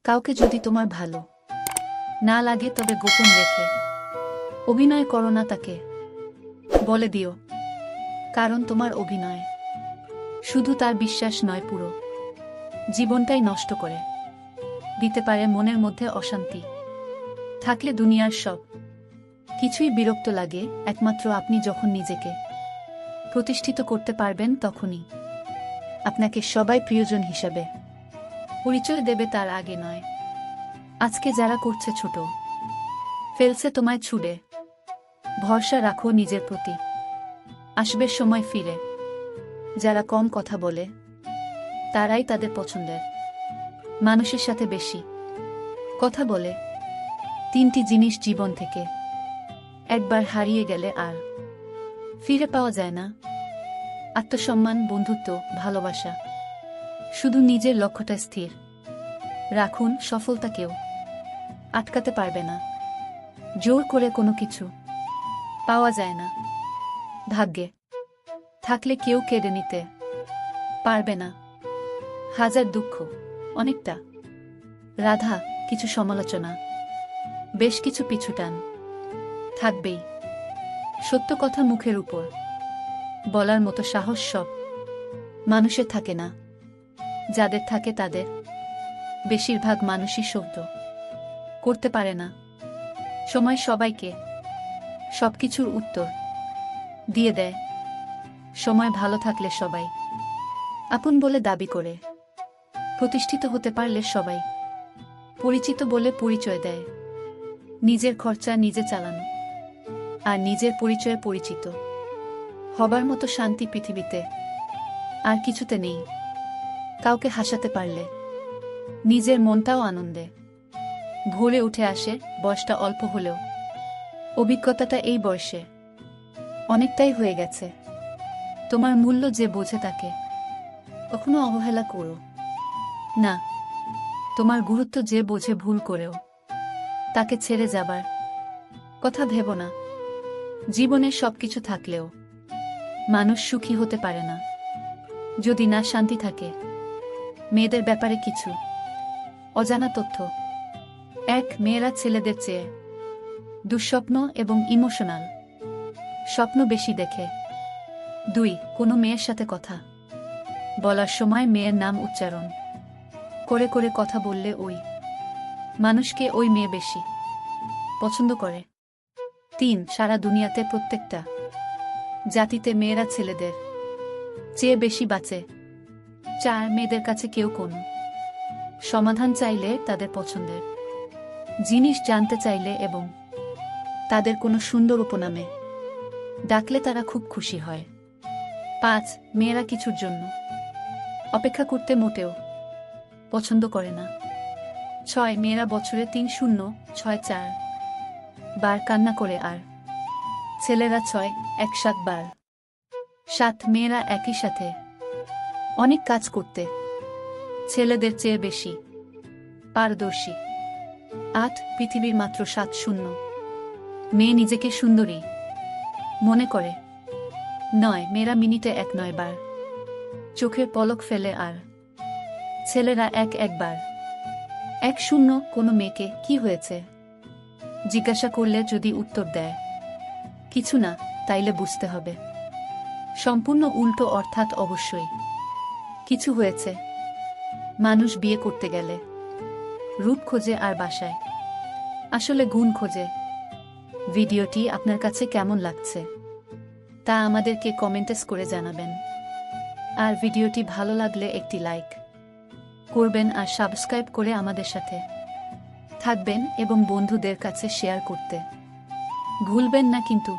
কাউকে যদি তোমার ভালো না লাগে তবে গোপন রেখে অভিনয় করো না, তাকে বলে দিও। কারণ তোমার অভিনয় শুধু তার বিশ্বাস নয়, পুরো জীবনটাই নষ্ট করে দিতে পারে। মনের মধ্যে অশান্তি থাকলে দুনিয়ার সব কিছুই বিরক্ত লাগে। একমাত্র আপনি যখন নিজেকে প্রতিষ্ঠিত করতে পারবেন তখনই আপনাকে সবাই প্রিয়জন হিসাবে পরিচয় দেবে, তার আগে নয়। আজকে যারা করছে ছোট ফেলছে তোমায় ছুড়ে, ভরসা রাখো নিজের প্রতি, আসবে সময় ফিরে। যারা কম কথা বলে তারাই তাদের পছন্দের মানুষের সাথে বেশি কথা বলে। তিনটি জিনিস জীবন থেকে একবার হারিয়ে গেলে আর ফিরে পাওয়া যায় না: আত্মসম্মান, বন্ধুত্ব, ভালোবাসা। শুধু নিজের লক্ষ্যটা স্থির রাখুন, সফলতা কেউ আটকাতে পারবে না। জোর করে কোনো কিছু পাওয়া যায় না, ভাগ্যে থাকলে কেউ কেড়ে নিতে পারবে না। হাজার দুঃখ, অনেকটা রাধা, কিছু সমালোচনা, বেশ কিছু পিছুটান থাকবেই। সত্য কথা মুখের উপর বলার মতো সাহস সব মানুষের থাকে না। যাদের থাকে তাদের বেশিরভাগ মানুষই সহ্য করতে পারে না। সময় সবাইকে সবকিছুর উত্তর দিয়ে দেয়। সময় ভালো থাকলে সবাই আপন বলে দাবি করে, প্রতিষ্ঠিত হতে পারলে সবাই পরিচিত বলে পরিচয় দেয়। নিজের খরচা নিজে চালানো আর নিজের পরিচয়ে পরিচিত হবার মতো শান্তি পৃথিবীতে আর কিছুতে নেই। কাউকে হাসাতে পারলে নিজের মনটাও আনন্দে ভরে উঠে আসে। বয়সটা অল্প হলেও অভিজ্ঞতাটা এই বয়সে অনেকটাই হয়ে গেছে। তোমার মূল্য যে বোঝে তাকে কখনো অবহেলা করো না। তোমার গুরুত্ব যে বোঝে ভুল করেও তাকে ছেড়ে যাবার কথা ভেবো না। জীবনে সবকিছু থাকলেও মানুষ সুখী হতে পারে না যদি না শান্তি থাকে। মেয়েদের ব্যাপারে কিছু অজানা তথ্য: এক, মেয়েরা ছেলেদের চেয়ে দুঃস্বপ্ন এবং ইমোশনাল স্বপ্ন বেশি দেখে। দুই, কোনো মেয়ের সাথে কথা বলার সময় মেয়ের নাম উচ্চারণ করে করে কথা বললে ওই মানুষকে ওই মেয়ে বেশি পছন্দ করে। তিন, সারা দুনিয়াতে প্রত্যেকটা জাতিতে মেয়েরা ছেলেদের চেয়ে বেশি বাঁচে। চার, মেয়েদের কাছে কেউ কোনো সমাধান চাইলে, তাদের পছন্দের জিনিস জানতে চাইলে এবং তাদের কোনো সুন্দর উপনামে ডাকলে তারা খুব খুশি হয়। পাঁচ, মেয়েরা কিছুর জন্য অপেক্ষা করতে মোটেও পছন্দ করে না। ছয়, মেয়েরা বছরে 3064 বার কান্না করে আর ছেলেরা 617 বার। সাত, মেয়েরা একই সাথে অনেক কাজ করতে ছেলেদের চেয়ে বেশি পারদর্শী। আট, পৃথিবীর মাত্র 7 মেয়ে নিজেকে সুন্দরী মনে করে। নয়, মেয়েরা মিনিটে 1-9 বার চোখের পলক ফেলে আর ছেলেরা একবার 10। কোনো মেয়েকে কি হয়েছে জিজ্ঞাসা করলে যদি উত্তর দেয় কিছু না, তাইলে বুঝতে হবে সম্পূর্ণ উল্টো, অর্থাৎ অবশ্যই কিছু হয়েছে। মানুষ বিয়ে করতে গেলে রূপ খোঁজে আর বাসায় আসলে গুণ খোঁজে। ভিডিওটি আপনার কাছে কেমন লাগছে তা আমাদেরকে কমেন্টস করে জানাবেন। আর ভিডিওটি ভালো লাগলে একটি লাইক করবেন আর সাবস্ক্রাইব করে আমাদের সাথে থাকবেন এবং বন্ধুদের কাছে শেয়ার করতে ভুলবেন না কিন্তু।